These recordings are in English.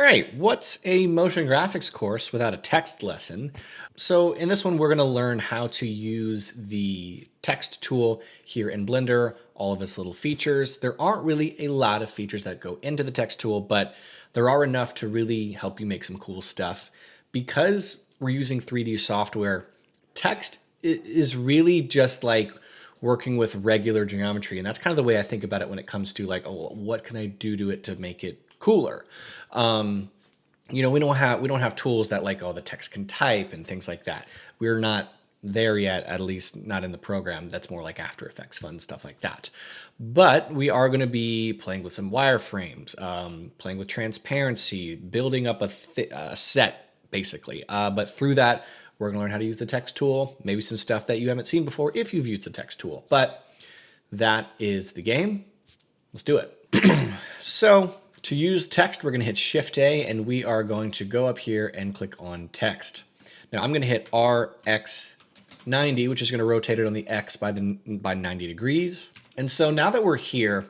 All right, what's a motion graphics course without a text lesson? So in this one, we're going to learn how to use the text tool here in Blender, all of its little features. There aren't really a lot of features that go into the text tool, but there are enough to really help you make some cool stuff. Because we're using 3D software, text is really just like working with regular geometry. And that's kind of the way I think about it when it comes to like, oh, what can I do to it to make it cooler? Um, we don't have tools that like the text can type and things like that. We're not there yet, at least not in the program. That's more like After Effects, fun stuff like that. But we are going to be playing with some wireframes, playing with transparency, building up a set basically. But through that, we're going to learn how to use the text tool, maybe some stuff that you haven't seen before if you've used the text tool. But that is the game. Let's do it. So to use text, we're going to hit Shift A and we are going to go up here and click on text. Now I'm going to hit RX90, which is going to rotate it on the X by 90 degrees. And so now that we're here,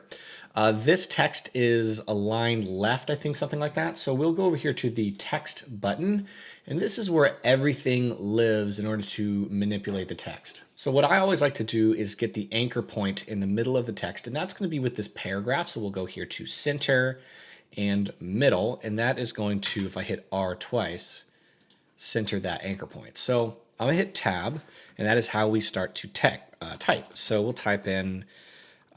this text is aligned left, I think, something like that. So we'll go over here to the text button, and this is where everything lives in order to manipulate the text. So what I always like to do is get the anchor point in the middle of the text, and that's going to be with this paragraph. So we'll go here to center and middle, and that is going to, if I hit R twice, center that anchor point. So I'm going to hit Tab, and that is how we start to type. So we'll type in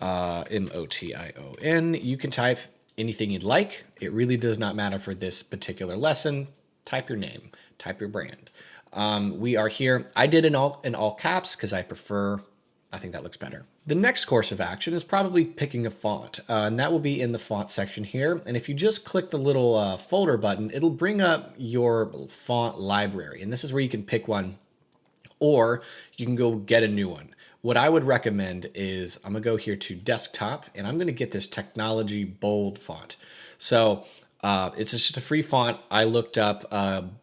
Motion. You can type anything you'd like. It really does not matter for this particular lesson. Type your name, type your brand. We are here. I did in all caps because I think that looks better. The next course of action is probably picking a font, and that will be in the font section here. And if you just click the little folder button, it'll bring up your font library. And this is where you can pick one, or you can go get a new one. What I would recommend is I'm gonna go here to desktop and I'm gonna get this Technology Bold font. So it's just a free font. I looked up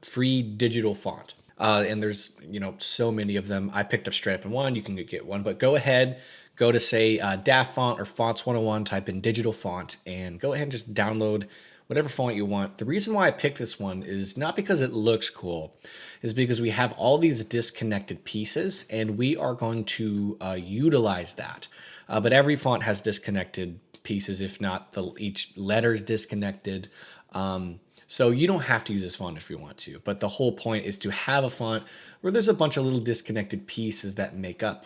free digital font. And there's so many of them. I picked up straight up in one. You can get one, but go ahead, go to say DAF font or Fonts 101, type in digital font, and go ahead and just download whatever font you want. The reason why I picked this one is not because it looks cool, is because we have all these disconnected pieces and we are going to utilize that. But every font has disconnected pieces, if not each letter is disconnected. So you don't have to use this font if you want to, but the whole point is to have a font where there's a bunch of little disconnected pieces that make up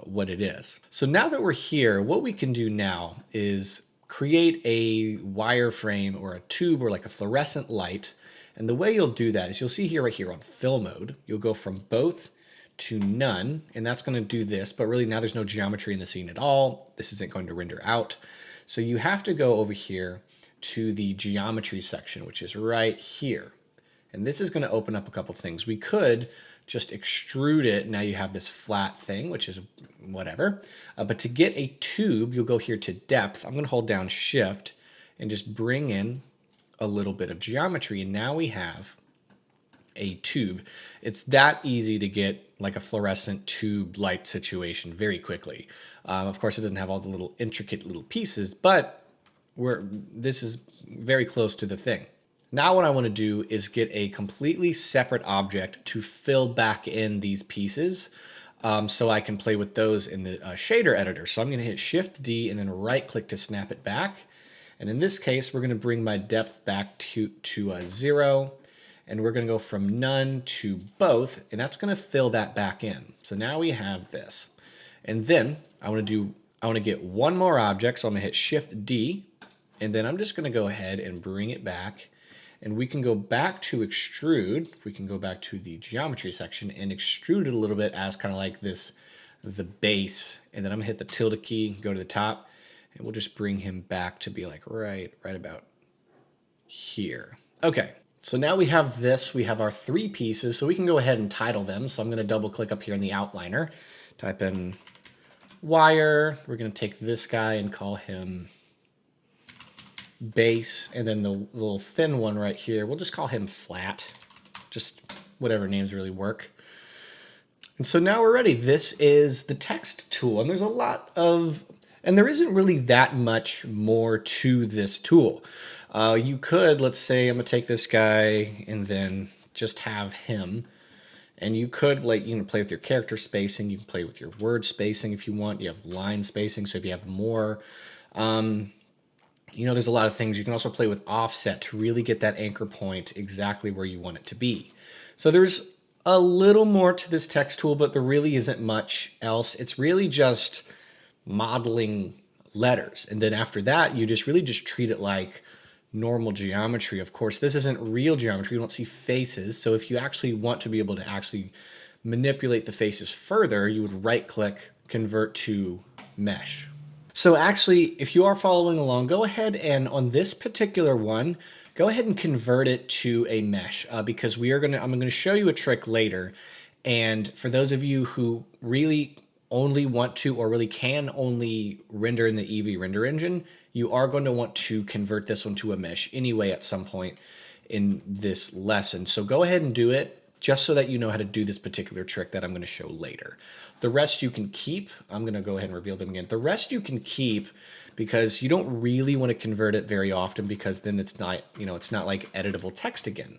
what it is. So now that we're here, what we can do now is create a wireframe or a tube or like a fluorescent light. And the way you'll do that is you'll see here right here on fill mode, you'll go from both to none, and that's going to do this, but really now there's no geometry in the scene at all. This isn't going to render out. So you have to go over here to the geometry section, which is right here. And this is going to open up a couple things. We could just extrude it. Now you have this flat thing, which is whatever. But to get a tube, you'll go here to depth. I'm going to hold down Shift and just bring in a little bit of geometry. And now we have a tube. It's that easy to get like a fluorescent tube light situation very quickly. Of course, it doesn't have all the little intricate little pieces, but this is very close to the thing. Now what I want to do is get a completely separate object to fill back in these pieces so I can play with those in the shader editor. So I'm going to hit Shift D and then right click to snap it back. And in this case, we're going to bring my depth back to 0. And we're going to go from none to both. And that's going to fill that back in. So now we have this. And then I want to get one more object. So I'm going to hit Shift D. And then I'm just going to go ahead and bring it back. And we can go back to extrude. If we can go back to the geometry section and extrude it a little bit as kind of like the base. And then I'm going to hit the tilde key, go to the top, and we'll just bring him back to be like right about here. Okay, so now we have this. We have our three pieces, so we can go ahead and title them. So I'm going to double click up here in the outliner, type in wire. We're going to take this guy and call him base, and then the little thin one right here, we'll just call him flat. Just whatever names really work. And so now we're ready. This is the text tool, and there isn't really that much more to this tool. You could, let's say I'm gonna take this guy and then just have him. And you could play with your character spacing. You can play with your word spacing if you want. You have line spacing. So if you have more, there's a lot of things. You can also play with offset to really get that anchor point exactly where you want it to be. So there's a little more to this text tool, but there really isn't much else. It's really just modeling letters. And then after that, you just treat it like normal geometry. Of course, this isn't real geometry. You don't see faces. So if you actually want to be able to actually manipulate the faces further, you would right click, convert to mesh. So actually, if you are following along, go ahead and on this particular one, go ahead and convert it to a mesh because I'm going to show you a trick later. And for those of you who really only want to or really can only render in the Eevee render engine, you are going to want to convert this one to a mesh anyway at some point in this lesson. So go ahead and do it just so that you know how to do this particular trick that I'm going to show later. The rest you can keep. I'm going to go ahead and reveal them again. The rest you can keep because you don't really want to convert it very often because then it's not, it's not like editable text again.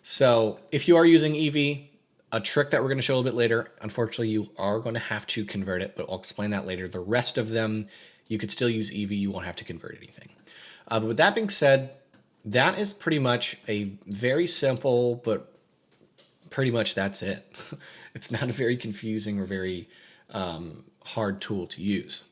So if you are using Eevee, a trick that we're going to show a little bit later, unfortunately, you are going to have to convert it, but I'll explain that later. The rest of them, you could still use Eevee. You won't have to convert anything. But with that being said, that is pretty much a very simple, but pretty much that's it. It's not a very confusing or very hard tool to use.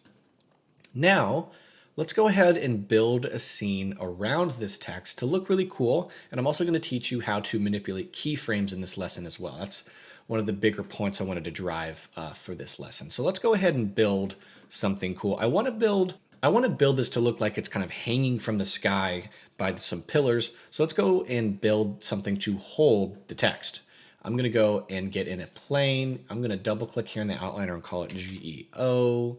Now, let's go ahead and build a scene around this text to look really cool. And I'm also going to teach you how to manipulate keyframes in this lesson as well. That's one of the bigger points I wanted to drive for this lesson. So let's go ahead and build something cool. I want to build this to look like it's kind of hanging from the sky by some pillars. So let's go and build something to hold the text. I'm going to go and get in a plane. I'm going to double click here in the outliner and call it GEO.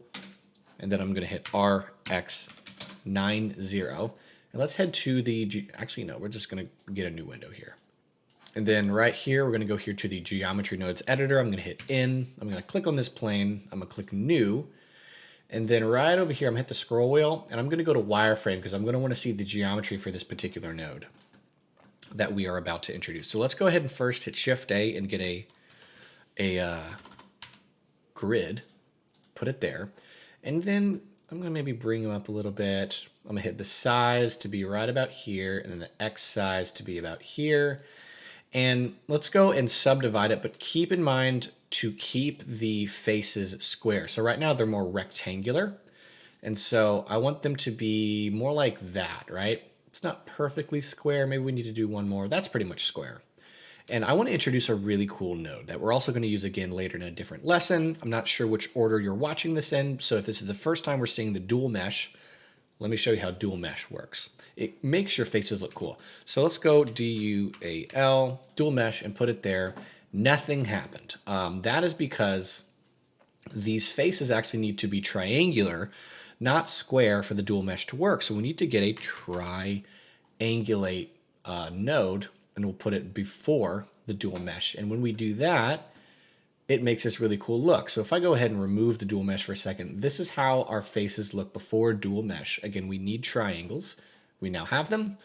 And then I'm going to hit RX90. And let's head to the, actually, no, we're just going to get a new window here. And then right here, we're going to go here to the geometry nodes editor. I'm going to hit in. I'm going to click on this plane. I'm going to click new. And then right over here, I'm going to hit the scroll wheel. And I'm going to go to wireframe because I'm going to want to see the geometry for this particular node that we are about to introduce. So let's go ahead and first hit Shift A and get a grid, put it there. And then I'm going to maybe bring them up a little bit. I'm going to hit the size to be right about here, and then the X size to be about here. And let's go and subdivide it, but keep in mind to keep the faces square. So right now they're more rectangular. And so I want them to be more like that, right? It's not perfectly square. Maybe we need to do one more. That's pretty much square. And I want to introduce a really cool node that we're also going to use again later in a different lesson. I'm not sure which order you're watching this in. So if this is the first time we're seeing the dual mesh, let me show you how dual mesh works. It makes your faces look cool. So let's go DUAL, dual mesh, and put it there. Nothing happened. That is because these faces actually need to be triangular, not square for the dual mesh to work. So we need to get a triangulate node, and we'll put it before the dual mesh. And when we do that, it makes this really cool look. So if I go ahead and remove the dual mesh for a second, this is how our faces look before dual mesh. Again, we need triangles. We now have them,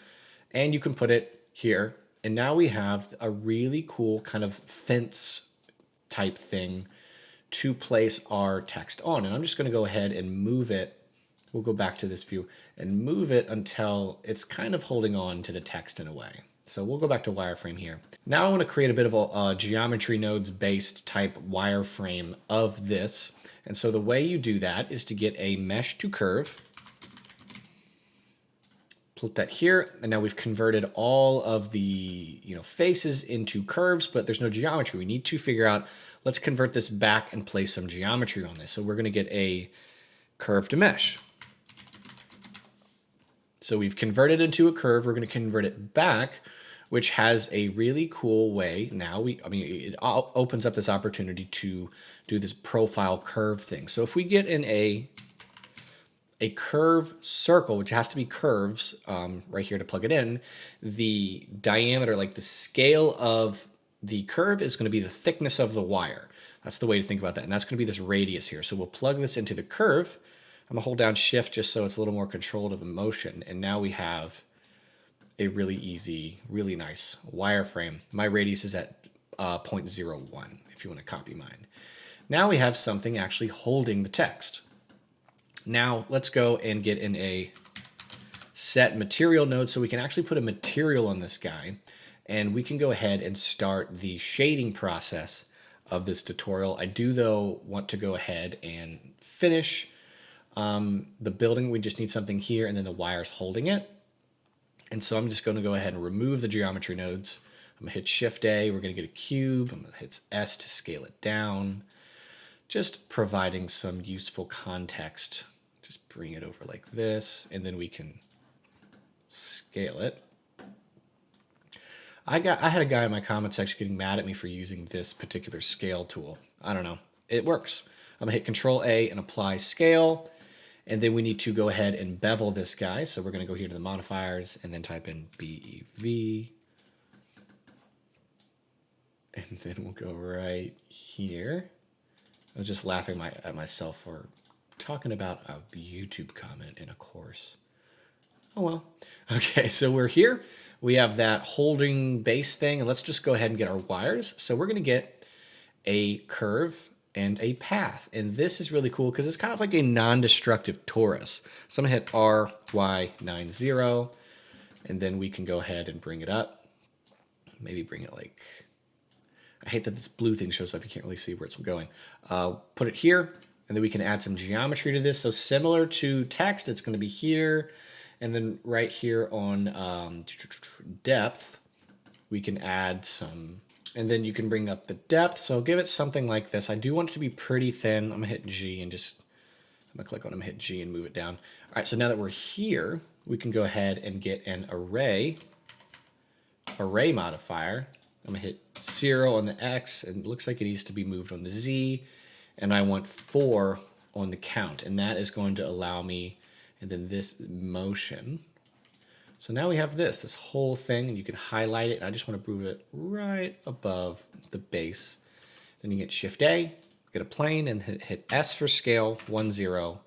and you can put it here. And now we have a really cool kind of fence type thing to place our text on. And I'm just going to go ahead and move it. We'll go back to this view and move it until it's kind of holding on to the text in a way. So we'll go back to wireframe here. Now I want to create a bit of a geometry nodes based type wireframe of this. And so the way you do that is to get a mesh to curve. Put that here, and now we've converted all of the faces into curves, but there's no geometry. We need to figure out, let's convert this back and place some geometry on this. So we're going to get a curve to mesh. So we've converted into a curve. We're going to convert it back, which has a really cool way. Now it opens up this opportunity to do this profile curve thing. So if we get in a curve circle, which has to be curves right here to plug it in, the diameter, like the scale of the curve is going to be the thickness of the wire. That's the way to think about that. And that's going to be this radius here. So we'll plug this into the curve. I'm going to hold down Shift just so it's a little more controlled of the motion. And now we have a really easy, really nice wireframe. My radius is at 0.01 if you want to copy mine. Now we have something actually holding the text. Now let's go and get in a set material node so we can actually put a material on this guy, and we can go ahead and start the shading process of this tutorial. I do though want to go ahead and finish the building. We just need something here and then the wires holding it. And so I'm just going to go ahead and remove the geometry nodes. I'm gonna hit Shift A, we're gonna get a cube. I'm gonna hit S to scale it down. Just providing some useful context. Just bring it over like this, and then we can scale it. I had a guy in my comment section getting mad at me for using this particular scale tool. I don't know. It works. I'm gonna hit Control A and apply scale. And then we need to go ahead and bevel this guy. So we're gonna go here to the modifiers and then type in BEV. And then we'll go right here. I was just laughing at myself for talking about a YouTube comment in a course. Oh well. Okay, so we're here. We have that holding base thing, and let's just go ahead and get our wires. So we're gonna get a curve and a path. And this is really cool because it's kind of like a non-destructive torus. So I'm gonna hit RY90, and then we can go ahead and bring it up. Maybe bring it like, I hate that this blue thing shows up. You can't really see where it's going. Put it here, and then we can add some geometry to this. So similar to text, it's going to be here, and then right here on depth, we can add some, and then you can bring up the depth. So give it something like this. I do want it to be pretty thin. I'm going to hit G and just, I'm going to click on them, hit G and move it down. All right, so now that we're here, we can go ahead and get an array modifier. I'm gonna hit 0 on the X, and it looks like it needs to be moved on the Z, and I want 4 on the count, and that is going to allow me, and then this motion. So now we have this whole thing, and you can highlight it, and I just want to move it right above the base. Then you get Shift A, get a plane, and hit S for scale, 1, 0,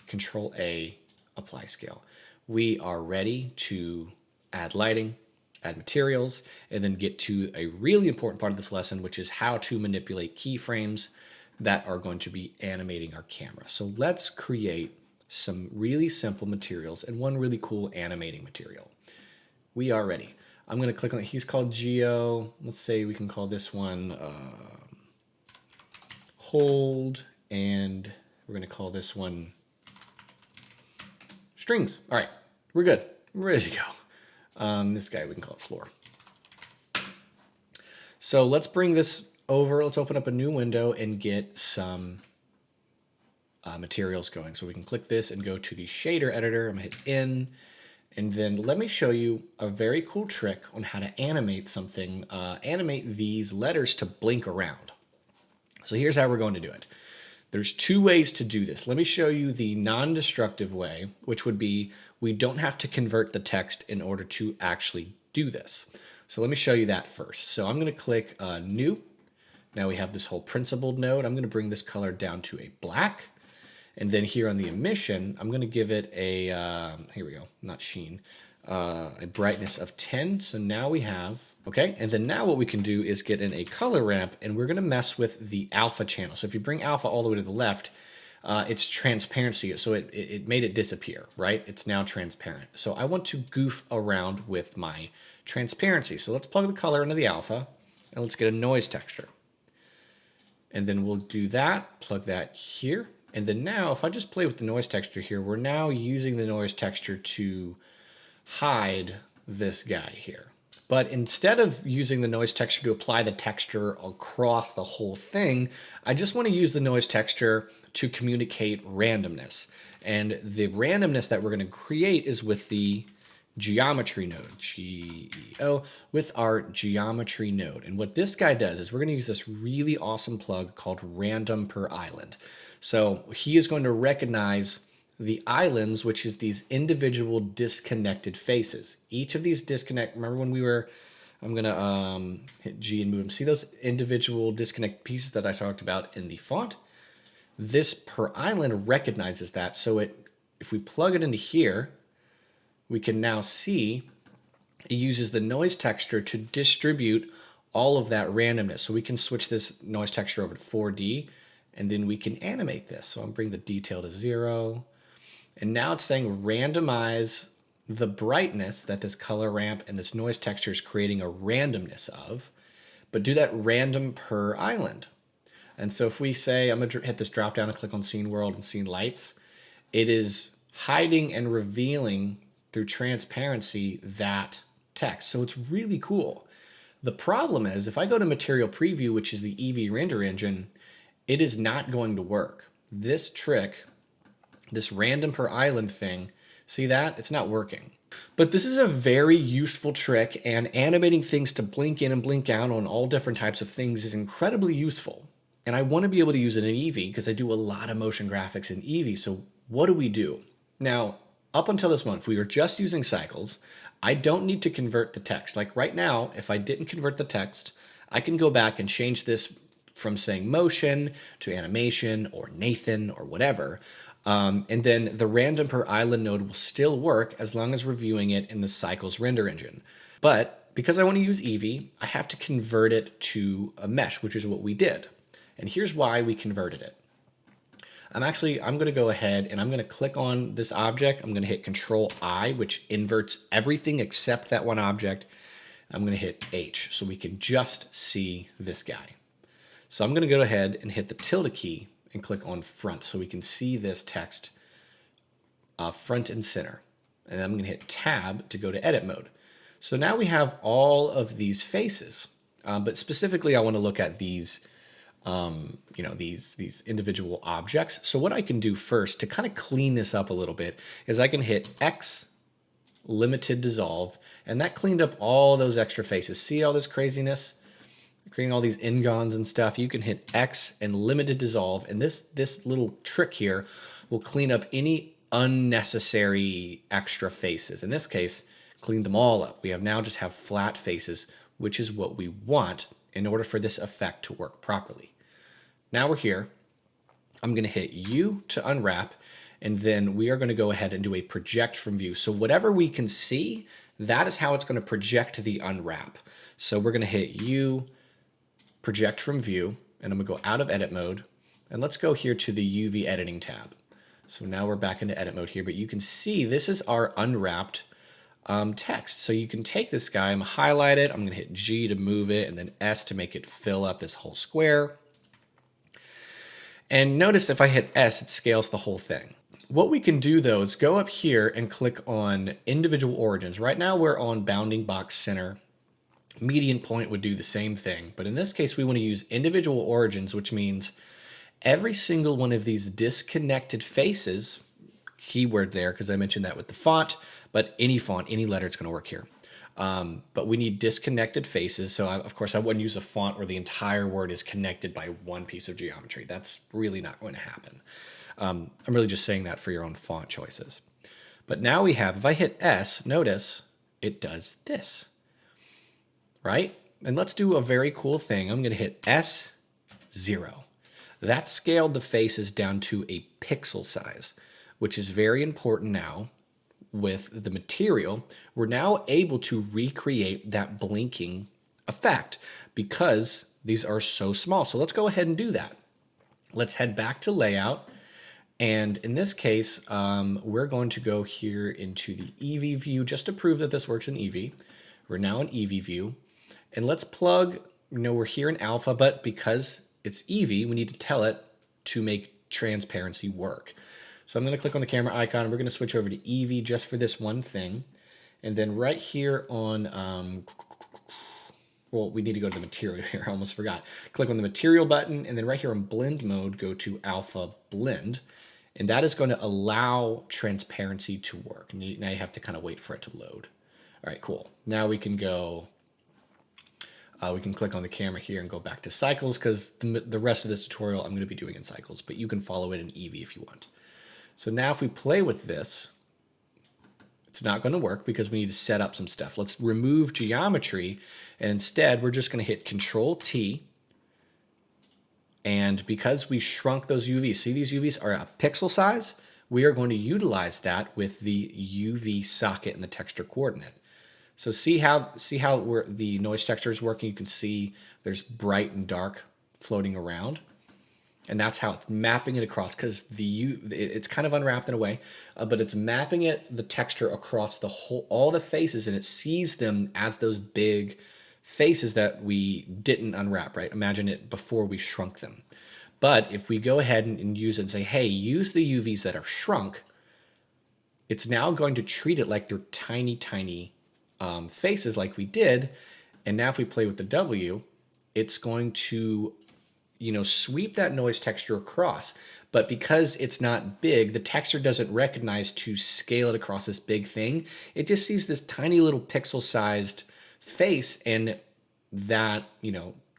Control A, apply scale. We are ready to add lighting, add materials, and then get to a really important part of this lesson, which is how to manipulate keyframes that are going to be animating our camera. So let's create some really simple materials and one really cool animating material. We are ready. I'm going to click on it. He's called Geo. Let's say we can call this one Hold, and we're going to call this one Strings. All right, we're good. We're ready to go. This guy, we can call it Floor. So let's bring this over. Let's open up a new window and get some materials going. So we can click this and go to the shader editor. I'm gonna hit N, and then let me show you a very cool trick on how to animate something. Animate these letters to blink around. So here's how we're going to do it. There's 2 ways to do this. Let me show you the non-destructive way, which would be we don't have to convert the text in order to actually do this. So let me show you that first. So I'm going to click New. Now we have this whole principled node. I'm going to bring this color down to a black. And then here on the emission, I'm going to give it a, here we go, not sheen, a brightness of 10. So now we have, okay, and then now what we can do is get in a color ramp, and we're going to mess with the alpha channel. So if you bring alpha all the way to the left, it's transparency. So it made it disappear, right? It's now transparent. So I want to goof around with my transparency. So let's plug the color into the alpha, and let's get a noise texture. And then we'll do that, plug that here. And then now if I just play with the noise texture here, we're now using the noise texture to hide this guy here. But instead of using the noise texture to apply the texture across the whole thing, I just want to use the noise texture to communicate randomness. And the randomness that we're going to create is with the geometry node, GEO, with our geometry node. And what this guy does is we're going to use this really awesome plug called random per island. So he is going to recognize the islands, which is these individual disconnected faces. Each of these disconnect, remember when we were, I'm going to hit G and move them. See those individual disconnect pieces that I talked about in the font? This per island recognizes that. So if we plug it into here, we can now see it uses the noise texture to distribute all of that randomness. So we can switch this noise texture over to 4D, and then we can animate this. So I'm bring the detail to 0. And now it's saying randomize the brightness that this color ramp and this noise texture is creating a randomness of, but do that random per island. And so if we say, I'm gonna hit this drop down and click on scene world and scene lights, it is hiding and revealing through transparency that text. So it's really cool. The problem is if I go to material preview, which is the Eevee render engine, it is not going to work. This trick, this random per island thing, see that? It's not working. But this is a very useful trick, and animating things to blink in and blink out on all different types of things is incredibly useful. And I want to be able to use it in Eevee because I do a lot of motion graphics in Eevee. So what do we do? Now, up until this month, we were just using cycles. I don't need to convert the text. Like right now, if I didn't convert the text, I can go back and change this from saying motion to animation or Nathan or whatever. And then the random per island node will still work as long as we're viewing it in the cycles render engine. But because I want to use Eevee, I have to convert it to a mesh, which is what we did. And here's why we converted it. I'm going to go ahead and I'm going to click on this object. I'm going to hit Control I, which inverts everything except that one object. I'm going to hit H so we can just see this guy. So I'm going to go ahead and hit the tilde key and click on front so we can see this text front and center. And I'm going to hit tab to go to edit mode. So now we have all of these faces, but specifically I want to look at these these individual objects. So what I can do first to kind of clean this up a little bit is I can hit X limited dissolve, and that cleaned up all those extra faces. See all this craziness? Creating all these ingons and stuff. You can hit X and limited dissolve, and this little trick here will clean up any unnecessary extra faces. In this case, clean them all up. We have now just have flat faces, which is what we want in order for this effect to work properly. Now we're here. I'm going to hit U to unwrap, and then we are going to go ahead and do a project from view. So whatever we can see, that is how it's going to project the unwrap. So we're going to hit U, project from view, and I'm going to go out of edit mode, and let's go here to the UV editing tab. So now we're back into edit mode here, but you can see this is our unwrapped text. So you can take this guy, I'm going to highlight it, I'm going to hit G to move it, and then S to make it fill up this whole square. And notice if I hit S, it scales the whole thing. What we can do though is go up here and click on individual origins. Right now we're on bounding box center. Median point would do the same thing, but in this case we want to use individual origins, which means every single one of these disconnected faces, keyword there because I mentioned that with the font, but any font, any letter, it's going to work here. But we need disconnected faces. So of course I wouldn't use a font where the entire word is connected by one piece of geometry. That's really not going to happen. I'm really just saying that for your own font choices. But now we have, if I hit S, notice it does this, right? And let's do a very cool thing. I'm going to hit S0. That scaled the faces down to a pixel size, which is very important now. With the material, we're now able to recreate that blinking effect because these are so small. So let's go ahead and do that. Let's head back to layout. And in this case, we're going to go here into the Eevee view just to prove that this works in Eevee. We're now in Eevee view. And let's plug, we're here in alpha, but because it's Eevee, we need to tell it to make transparency work. So I'm going to click on the camera icon, and we're going to switch over to Eevee just for this one thing. And then right here on, well, we need to go to the material here. I almost forgot. Click on the material button, and then right here on blend mode, go to alpha blend. And that is going to allow transparency to work. Now you have to kind of wait for it to load. All right, cool. Now we can go, we can click on the camera here and go back to cycles because the rest of this tutorial I'm going to be doing in cycles, but you can follow it in Eevee if you want. So now if we play with this, it's not going to work because we need to set up some stuff. Let's remove geometry, and instead we're just going to hit Control T. And because we shrunk those UVs, see these UVs are a pixel size, we are going to utilize that with the UV socket and the texture coordinate. So see how the noise texture is working? You can see there's bright and dark floating around. And that's how it's mapping it across, because it's kind of unwrapped in a way, but it's mapping the texture across all the faces, and it sees them as those big faces that we didn't unwrap, right? Imagine it before we shrunk them. But if we go ahead and use it and say, hey, use the UVs that are shrunk, it's now going to treat it like they're tiny, tiny faces like we did. And now if we play with the W, it's going to sweep that noise texture across. But because it's not big, the texture doesn't recognize to scale it across this big thing. It just sees this tiny little pixel-sized face, and that,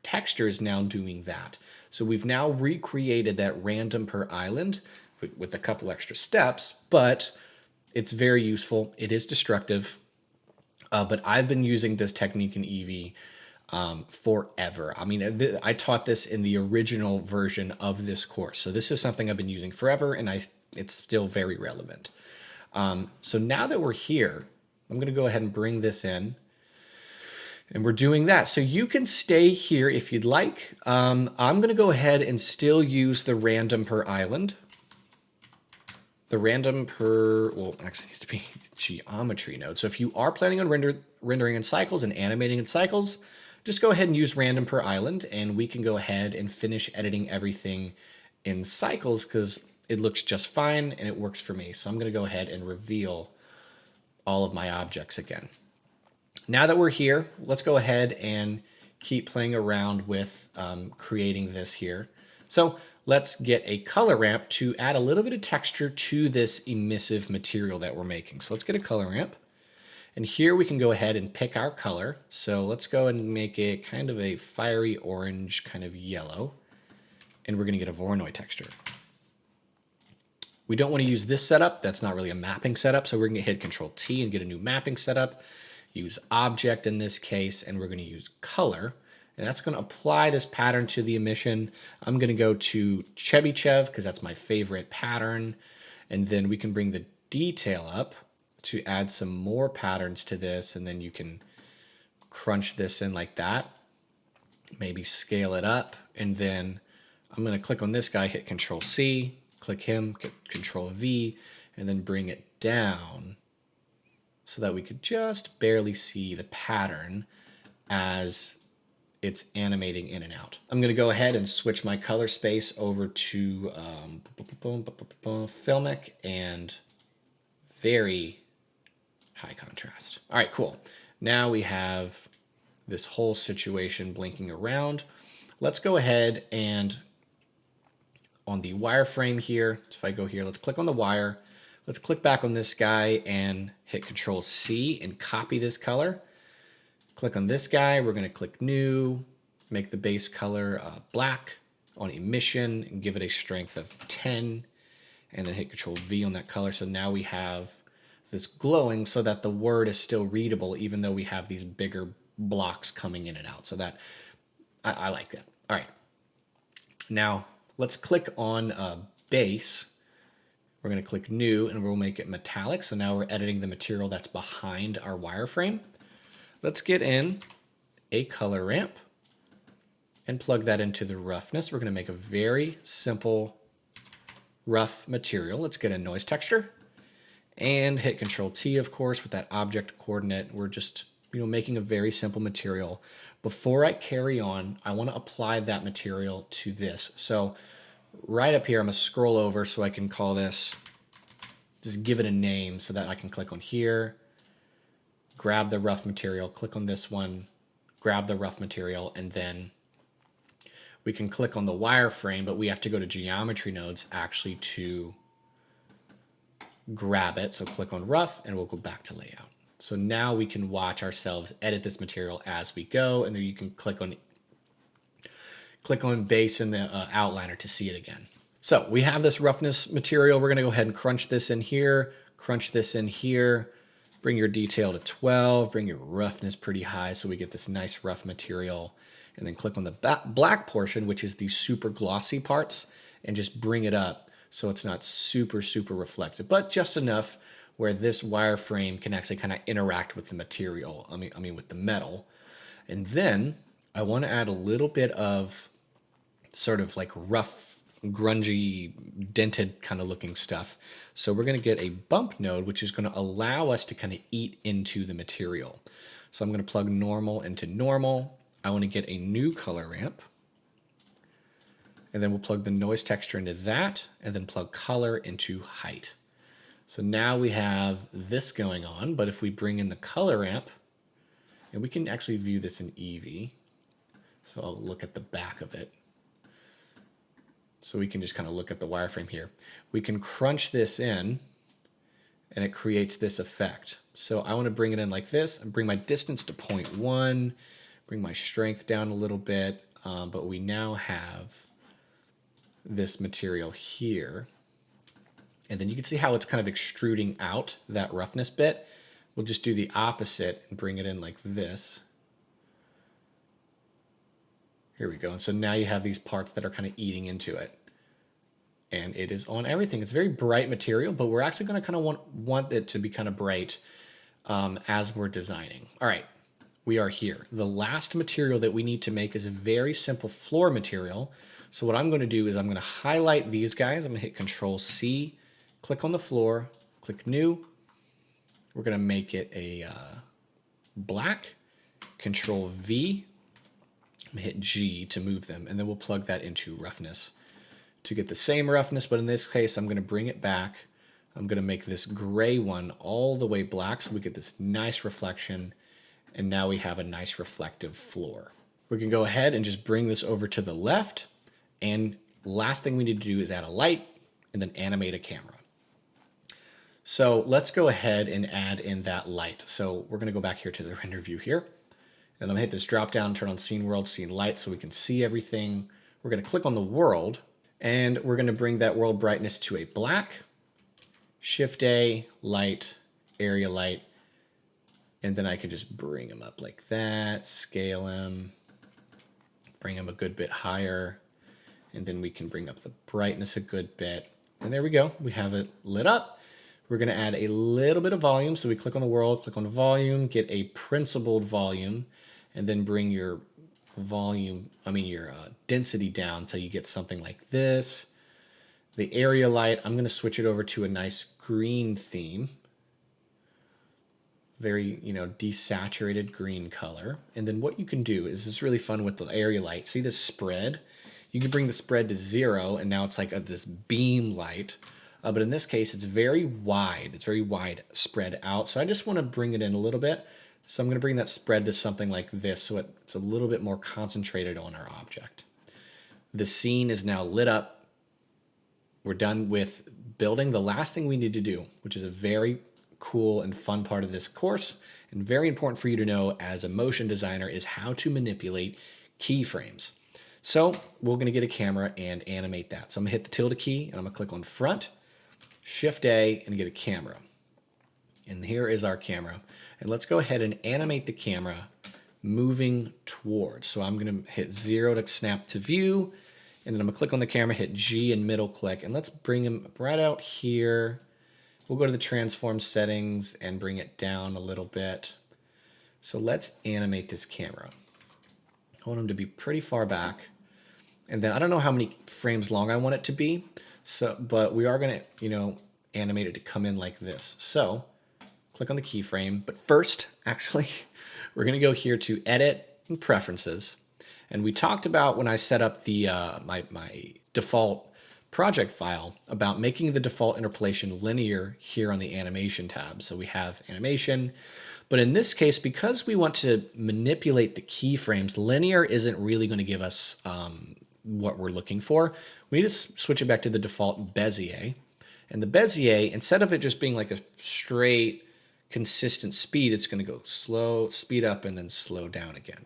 texture is now doing that. So we've now recreated that random per island with a couple extra steps, but it's very useful. It is destructive, but I've been using this technique in Eevee forever. I mean, I taught this in the original version of this course. So this is something I've been using forever, and it's still very relevant. So now that we're here, I'm going to go ahead and bring this in. And we're doing that. So you can stay here if you'd like. I'm going to go ahead and still use the random per island. The random per, well, actually it needs to be geometry node. So if you are planning on rendering in cycles and animating in cycles, just go ahead and use random per island, and we can go ahead and finish editing everything in cycles because it looks just fine and it works for me. So I'm going to go ahead and reveal all of my objects again. Now that we're here, let's go ahead and keep playing around with creating this here. So let's get a color ramp to add a little bit of texture to this emissive material that we're making. So let's get a color ramp. And here we can go ahead and pick our color. So let's go and make it kind of a fiery orange, kind of yellow. And we're going to get a Voronoi texture. We don't want to use this setup. That's not really a mapping setup. So we're going to hit Control T and get a new mapping setup. Use object in this case, and we're going to use color. And that's going to apply this pattern to the emission. I'm going to go to Chebyshev because that's my favorite pattern. And then we can bring the detail up to add some more patterns to this. And then you can crunch this in like that. Maybe scale it up. And then I'm going to click on this guy, hit Control C, click him, get Control V, and then bring it down so that we could just barely see the pattern as it's animating in and out. I'm going to go ahead and switch my color space over to Filmic and very high contrast. All right, cool. Now we have this whole situation blinking around. Let's go ahead and on the wireframe here, if I go here, let's click on the wire. Let's click back on this guy and hit Control C and copy this color. Click on this guy. We're going to click New, make the base color black on emission and give it a strength of 10, and then hit Control V on that color. So now we have this glowing so that the word is still readable even though we have these bigger blocks coming in and out. So that I like that. All right. Now let's click on base. We're going to click New, and we'll make it metallic. So now we're editing the material that's behind our wireframe. Let's get in a color ramp and plug that into the roughness. We're going to make a very simple rough material. Let's get a noise texture and hit Control T, of course, with that object coordinate. We're just making a very simple material. Before I carry on, I want to apply that material to this. So right up here, I'm going to scroll over so I can call this, just give it a name so that I can click on here, grab the rough material, click on this one, grab the rough material, and then we can click on the wireframe, but we have to go to geometry nodes actually to grab it. So click on rough and we'll go back to layout. So now we can watch ourselves edit this material as we go, and then you can click on base in the outliner to see it again. So we have this roughness material. We're going to go ahead and crunch this in here, crunch this in here, bring your detail to 12, bring your roughness pretty high so we get this nice rough material, and then click on the black portion, which is the super glossy parts, and just bring it up so it's not super, super reflective, but just enough where this wireframe can actually kind of interact with the material. I mean with the metal. And then I want to add a little bit of sort of like rough, grungy, dented kind of looking stuff. So we're going to get a bump node, which is going to allow us to kind of eat into the material. So I'm going to plug normal into normal. I want to get a new color ramp. And then we'll plug the noise texture into that, and then plug color into height. So now we have this going on, but if we bring in the color ramp, and we can actually view this in Eevee. So I'll look at the back of it. So we can just kind of look at the wireframe here. We can crunch this in, and it creates this effect. So I want to bring it in like this, and bring my distance to 0.1, bring my strength down a little bit, but we now have this material here. And then you can see how it's kind of extruding out that roughness bit. We'll just do the opposite and bring it in like this. Here we go. And so now you have these parts that are kind of eating into it. And it is on everything. It's very bright material, but we're actually going to kind of want it to be kind of bright as we're designing. All right, we are here. The last material that we need to make is a very simple floor material. So what I'm going to do is I'm going to highlight these guys. I'm going to hit Control C, click on the floor, click New. We're going to make it a black. Control V. I'm going to hit G to move them, and then we'll plug that into roughness to get the same roughness, but in this case, I'm going to bring it back. I'm going to make this gray one all the way black so we get this nice reflection, and now we have a nice reflective floor. We can go ahead and just bring this over to the left, and last thing we need to do is add a light and then animate a camera. So let's go ahead and add in that light. So we're going to go back here to the render view here, and I'm going to hit this drop down, turn on scene world, scene light so we can see everything. We're going to click on the world, and we're going to bring that world brightness to a black, Shift A, light, area light, and then I can just bring them up like that, scale them, bring them a good bit higher, and then we can bring up the brightness a good bit. And there we go. We have it lit up. We're going to add a little bit of volume. So we click on the world, click on volume, get a principled volume, and then bring your volume, your density down until you get something like this. The area light, I'm going to switch it over to a nice green theme. Very, desaturated green color. And then what you can do is it's really fun with the area light. See this spread? You can bring the spread to 0, and now it's like this beam light. But in this case, it's very wide. It's very wide spread out. So I just want to bring it in a little bit. So I'm going to bring that spread to something like this so it's a little bit more concentrated on our object. The scene is now lit up. We're done with building. The last thing we need to do, which is a very cool and fun part of this course, and very important for you to know as a motion designer, is how to manipulate keyframes. So we're going to get a camera and animate that. So I'm going to hit the tilde key, and I'm going to click on front, Shift A, and get a camera. And here is our camera. And let's go ahead and animate the camera moving towards. So I'm going to hit 0 to snap to view, and then I'm going to click on the camera, hit G and middle click, and let's bring him right out here. We'll go to the transform settings and bring it down a little bit. So let's animate this camera. I want him to be pretty far back. And then I don't know how many frames long I want it to be. But we are going to, animate it to come in like this. So click on the keyframe. But first, actually, we're going to go here to Edit and Preferences. And we talked about when I set up the my default project file about making the default interpolation linear here on the animation tab. So we have animation. But in this case, because we want to manipulate the keyframes, linear isn't really going to give us what we're looking for. We need to switch it back to the default Bezier. And the Bezier, instead of it just being like a straight, consistent speed, it's going to go slow, speed up, and then slow down again.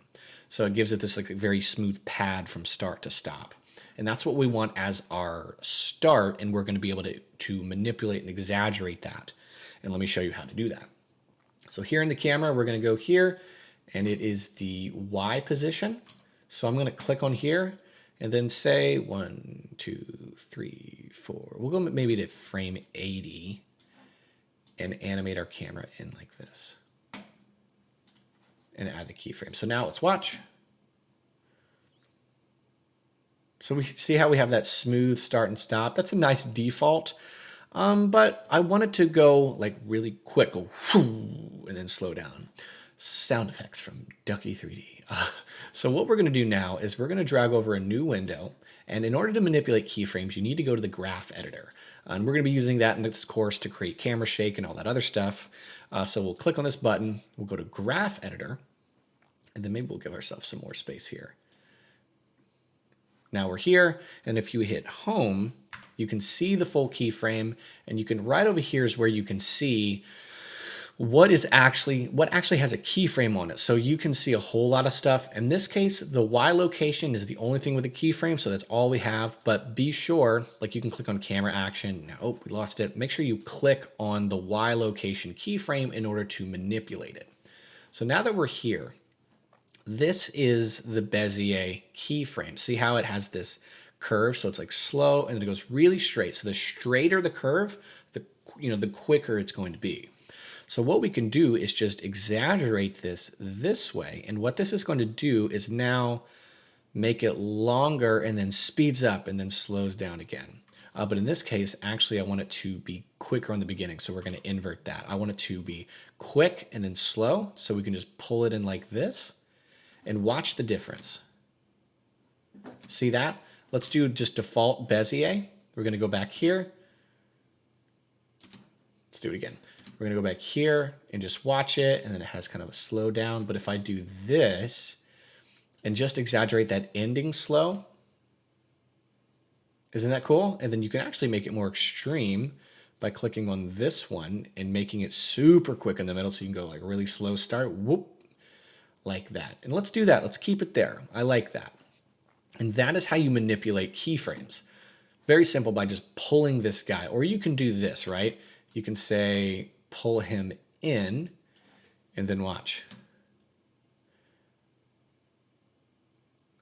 So it gives it this like a very smooth pad from start to stop. And that's what we want as our start, and we're going to be able to manipulate and exaggerate that. And let me show you how to do that. So here in the camera, we're going to go here, and it is the Y position. So I'm going to click on here, and then say 1, 2, 3, 4. We'll go maybe to frame 80. and animate our camera in like this. And add the keyframe. So now let's watch. So we see how we have that smooth start and stop. That's a nice default. But I want it to go like really quick, go whoo, and then slow down. Sound effects from Ducky 3D. So what we're going to do now is we're going to drag over a new window. And in order to manipulate keyframes, you need to go to the graph editor. And we're going to be using that in this course to create camera shake and all that other stuff. So we'll click on this button. We'll go to graph editor. And then maybe we'll give ourselves some more space here. Now we're here. And if you hit home, you can see the full keyframe, and you can right over here is where you can see what actually has a keyframe on it. So you can see a whole lot of stuff. In this case, the Y location is the only thing with a keyframe, so that's all we have. But be sure, like you can click on camera action. Now, oh, we lost it. Make sure you click on the Y location keyframe in order to manipulate it. So now that we're here, this is the Bezier keyframe. See how it has this curve? So it's like slow and then it goes really straight. So the straighter the curve, the quicker it's going to be. So what we can do is just exaggerate this way. And what this is going to do is now make it longer and then speeds up and then slows down again. But in this case, actually, I want it to be quicker on the beginning. So we're going to invert that. I want it to be quick and then slow. So we can just pull it in like this and watch the difference. See that? Let's do just default Bezier. We're going to go back here. Let's do it again. We're going to go back here and just watch it. And then it has kind of a slow down. But if I do this and just exaggerate that ending slow, isn't that cool? And then you can actually make it more extreme by clicking on this one and making it super quick in the middle. So you can go like really slow start, whoop, like that. And let's do that. Let's keep it there. I like that. And that is how you manipulate keyframes. Very simple, by just pulling this guy. Or you can do this, right? You can say, pull him in, and then watch.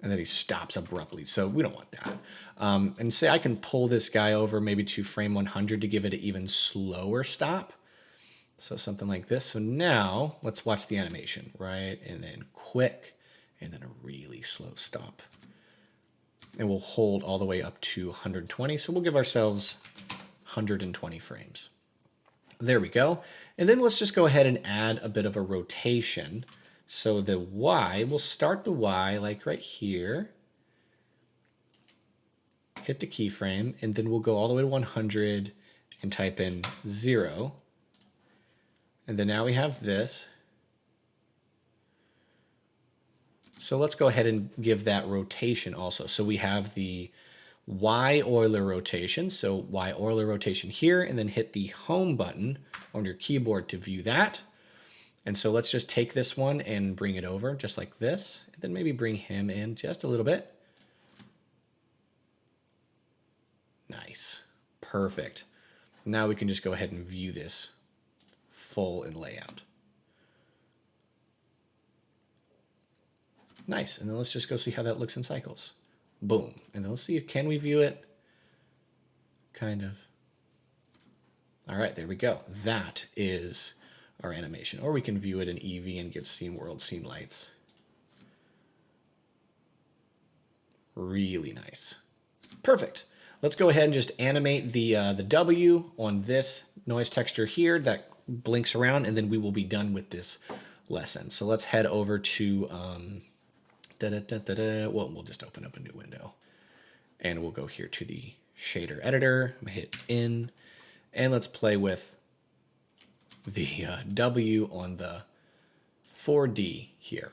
And then he stops abruptly. So we don't want that. And say I can pull this guy over maybe to frame 100 to give it an even slower stop. So something like this. So now let's watch the animation, right? And then quick, and then a really slow stop. And we'll hold all the way up to 120. So we'll give ourselves 120 frames. There we go. And then let's just go ahead and add a bit of a rotation. So the Y, we'll start the Y like right here. Hit the keyframe, and then we'll go all the way to 100 and type in 0. And then now we have this. So let's go ahead and give that rotation also. So we have the Y Euler rotation. So Y Euler rotation here, and then hit the home button on your keyboard to view that. And so let's just take this one and bring it over just like this. And then maybe bring him in just a little bit. Nice. Perfect. Now we can just go ahead and view this full in layout. Nice. And then let's just go see how that looks in cycles. Boom. And then let's see, can we view it? Kind of. All right, there we go. That is our animation. Or we can view it in Eevee and give scene world, scene lights. Really nice. Perfect. Let's go ahead and just animate the W on this noise texture here that blinks around, and then we will be done with this lesson. So let's head over to, well, we'll just open up a new window. And we'll go here to the shader editor. I'm gonna hit in, and let's play with the W on the 4D here.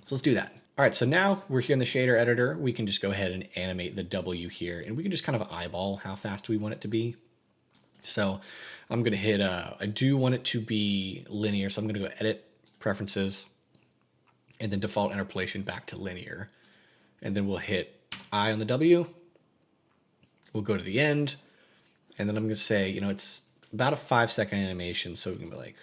So let's do that. All right, so now we're here in the shader editor. We can just go ahead and animate the W here, and we can just kind of eyeball how fast we want it to be. So I'm gonna hit, I do want it to be linear, so I'm gonna go edit preferences, and then default interpolation back to linear. And then we'll hit I on the W. We'll go to the end, and then I'm gonna say, it's about a 5-second animation, so we can be like,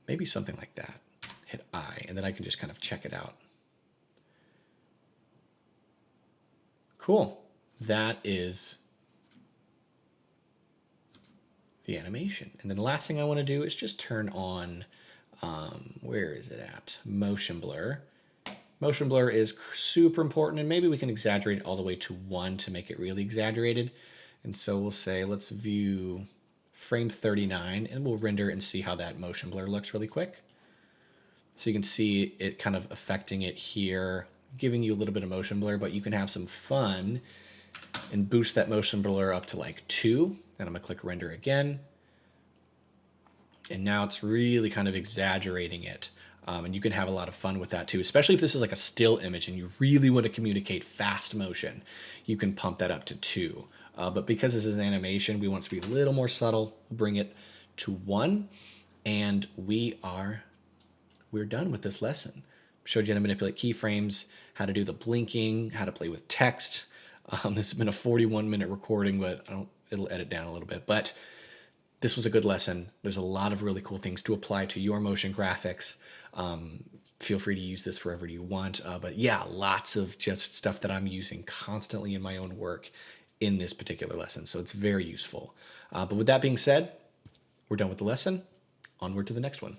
maybe something like that. Hit I, and then I can just kind of check it out. Cool. That is the animation. And then the last thing I want to do is just turn on, where is it at? Motion blur. Motion blur is super important, and maybe we can exaggerate it all the way to 1 to make it really exaggerated. And so we'll say, let's view frame 39, and we'll render and see how that motion blur looks really quick. So you can see it kind of affecting it here, giving you a little bit of motion blur, but you can have some fun and boost that motion blur up to like 2. And I'm gonna click render again. And now it's really kind of exaggerating it. And you can have a lot of fun with that too, especially if this is like a still image and you really want to communicate fast motion. You can pump that up to 2. But because this is an animation, we want it to be a little more subtle. We'll bring it to 1, and we're done with this lesson. Showed you how to manipulate keyframes, how to do the blinking, how to play with text. This has been a 41-minute recording, but it'll edit down a little bit. But this was a good lesson. There's a lot of really cool things to apply to your motion graphics. Feel free to use this wherever you want. But yeah, lots of just stuff that I'm using constantly in my own work in this particular lesson. So it's very useful. But with that being said, we're done with the lesson. Onward to the next one.